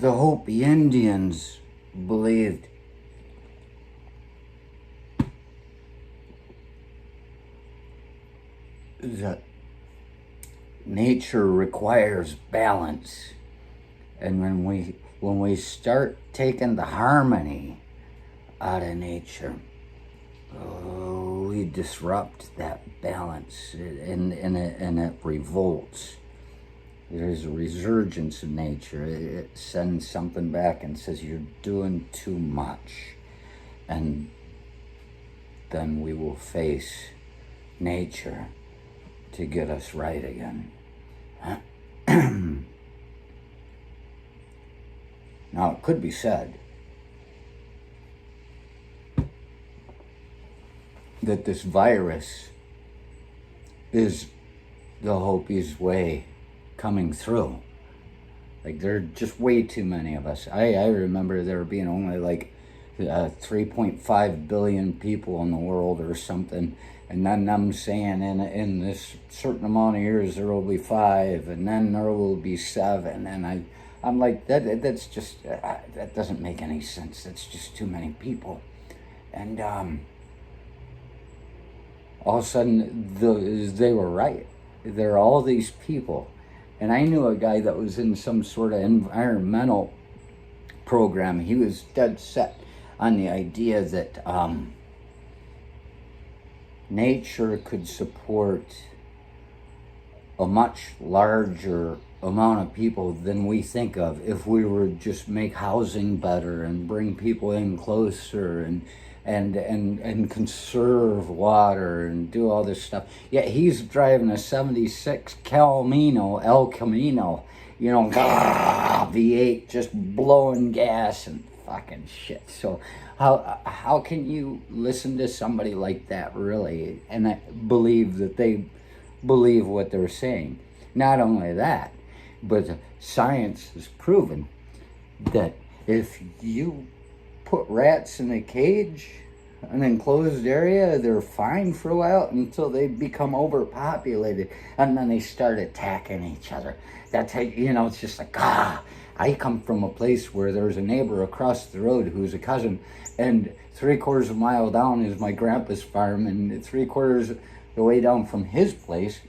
the Hopi Indians believed that nature requires balance, and when we start taking the harmony out of nature, we disrupt that balance, and it revolts. There's a resurgence of nature. It sends something back and says, you're doing too much. And then we will face nature to get us right again. Now, it could be said that this virus is the Hopi's way coming through. Like, there are just way too many of us. I remember there being only like 3.5 billion people in the world or something, and then them saying in this certain amount of years there will be 5, and then there will be 7, and I'm like, that's just that doesn't make any sense. That's just too many people. And all of a sudden they were right. There are all these people. And I knew a guy that was in some sort of environmental program. He was dead set on the idea that nature could support a much larger amount of people than we think of if we were just make housing better and bring people in closer and conserve water and do all this stuff. Yet he's driving a 76 El Camino, V8, just blowing gas and fucking shit. So how can you listen to somebody like that, really, and believe that they believe what they're saying? Not only that, but science has proven that if you put rats in a cage, an enclosed area, they're fine for a while until they become overpopulated, and then they start attacking each other. That's how, it's just like, I come from a place where there's a neighbor across the road who's a cousin, and 3/4 of a mile down is my grandpa's farm, and 3/4 the way down from his place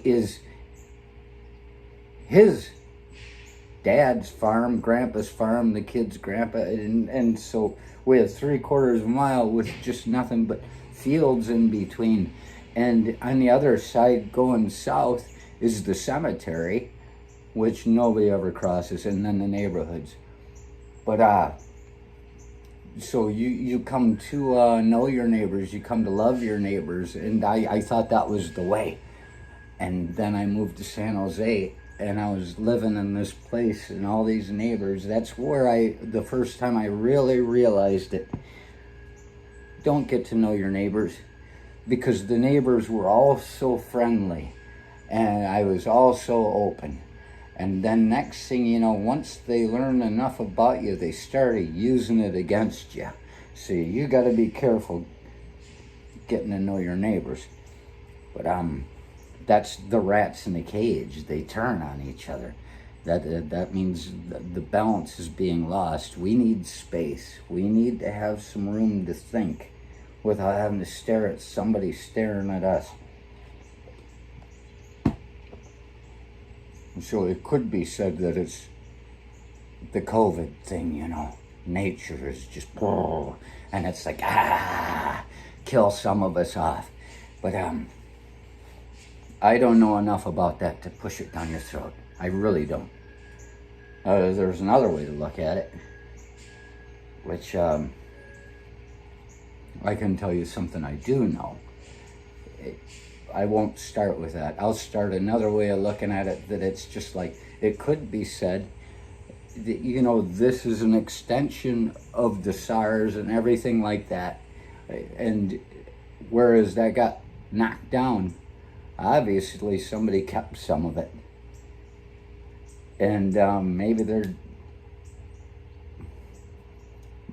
is his dad's farm, grandpa's farm, the kid's grandpa, and so we have 3/4 of a mile with just nothing but fields in between. And on the other side, going south, is the cemetery, which nobody ever crosses, and then the neighborhoods. But so you come to know your neighbors, you come to love your neighbors, and I thought that was the way. And then I moved to San Jose, and I was living in this place and all these neighbors. That's where the first time I really realized it. Don't get to know your neighbors, because the neighbors were all so friendly, and I was all so open. And then next thing you know, once they learned enough about you, they started using it against you. So you got to be careful getting to know your neighbors. But that's the rats in the cage. They turn on each other. That means the balance is being lost. We need space. We need to have some room to think without having to stare at somebody staring at us. And so it could be said that it's the COVID thing, Nature is just, and it's like, kill some of us off. But I don't know enough about that to push it down your throat. I really don't. There's another way to look at it, which I can tell you something I do know. I won't start with that. I'll start another way of looking at it, that it's just like, it could be said that, this is an extension of the SARS and everything like that. And whereas that got knocked down, obviously somebody kept some of it. And maybe they're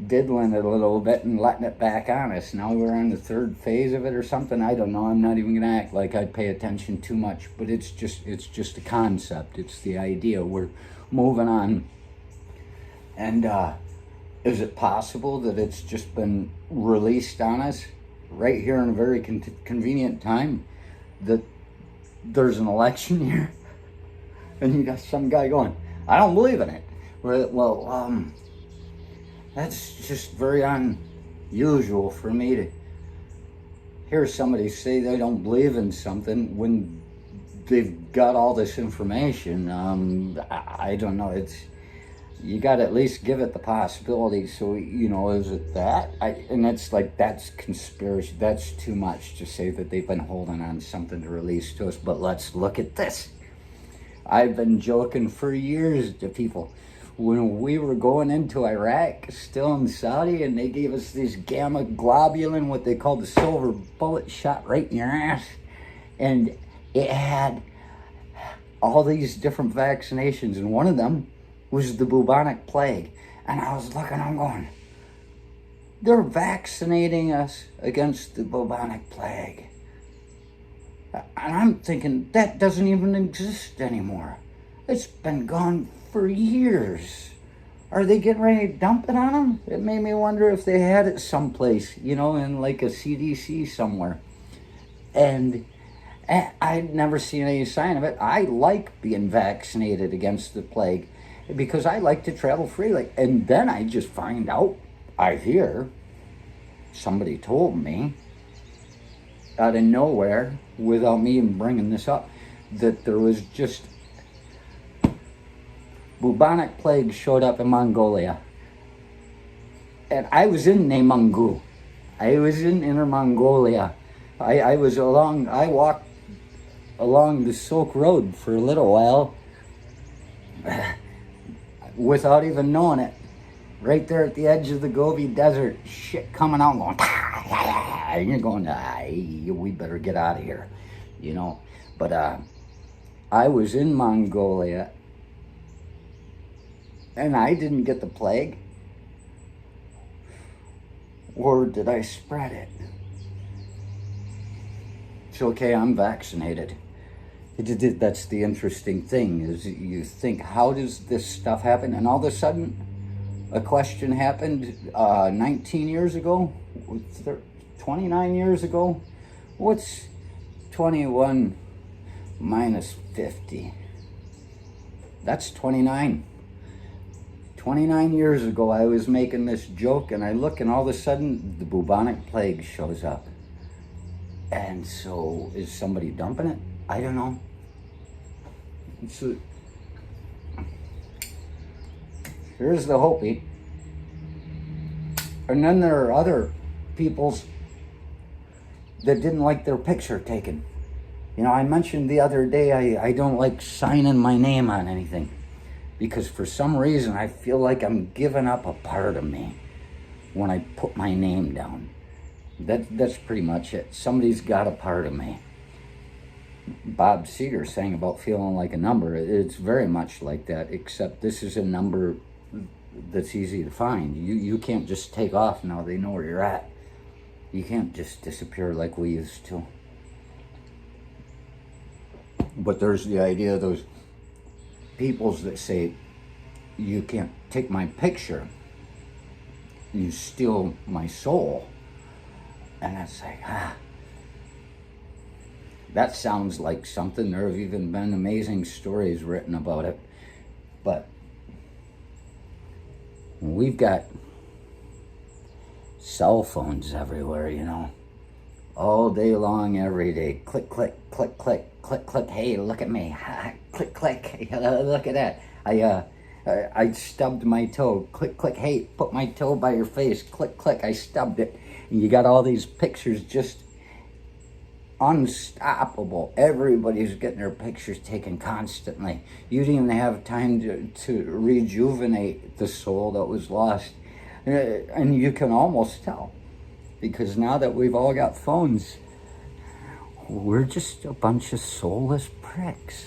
diddling it a little bit and letting it back on us. Now we're on the 3rd phase of it or something. I don't know. I'm not even going to act like I pay attention too much. But it's just a concept. It's the idea. We're moving on And is it possible that it's just been released on us right here in a very convenient time, that there's an election year and you got some guy going, I don't believe in it? Well, that's just very unusual for me to hear somebody say they don't believe in something when they've got all this information. I don't know. You got to at least give it the possibility. So, is it that? And it's like, that's conspiracy. That's too much to say that they've been holding on something to release to us. But let's look at this. I've been joking for years to people. When we were going into Iraq, still in Saudi, and they gave us these gamma globulin, what they call the silver bullet, shot right in your ass. And it had all these different vaccinations, and one of them was the bubonic plague. And I was looking, I'm going, they're vaccinating us against the bubonic plague. And I'm thinking, that doesn't even exist anymore. It's been gone for years. Are they getting ready to dump it on them? It made me wonder if they had it someplace, in like a CDC somewhere. And I'd never seen any sign of it. I like being vaccinated against the plague because I like to travel freely. And then I just find out, I hear, somebody told me, out of nowhere, without me even bringing this up, that there was just bubonic plague showed up in Mongolia. And I was in Nemangu. I was in Inner Mongolia. I walked along the Silk Road for a little while without even knowing it. Right there at the edge of the Gobi Desert, shit coming out, going, and you're going, we better get out of here, But I was in Mongolia, and I didn't get the plague. Or did I spread it? It's okay, I'm vaccinated. That's the interesting thing, is you think, how does this stuff happen? And all of a sudden, a question happened 19 years ago, 29 years ago. What's 21 minus 50? That's 29. 29 years ago, I was making this joke, and I look, and all of a sudden, the bubonic plague shows up. And so, is somebody dumping it? I don't know. So, here's the Hopi. And then there are other peoples that didn't like their picture taken. I mentioned the other day, I don't like signing my name on anything, because for some reason I feel like I'm giving up a part of me when I put my name down. That's pretty much it. Somebody's got a part of me. Bob Seger sang about feeling like a number. It's very much like that, except this is a number that's easy to find. You can't just take off now. They know where you're at. You can't just disappear like we used to. But there's the idea of those peoples that say, you can't take my picture, you steal my soul. And it's like, that sounds like something. There have even been amazing stories written about it. But we've got cell phones everywhere, all day long, every day. Click, click, click, click, click, click. Hey, look at me. Click, click. Look at that. I stubbed my toe. Click, click. Hey, put my toe by your face. Click, click. I stubbed it. And you got all these pictures just unstoppable. Everybody's getting their pictures taken constantly. You didn't even have time to rejuvenate the soul that was lost. And you can almost tell, because now that we've all got phones, we're just a bunch of soulless pricks.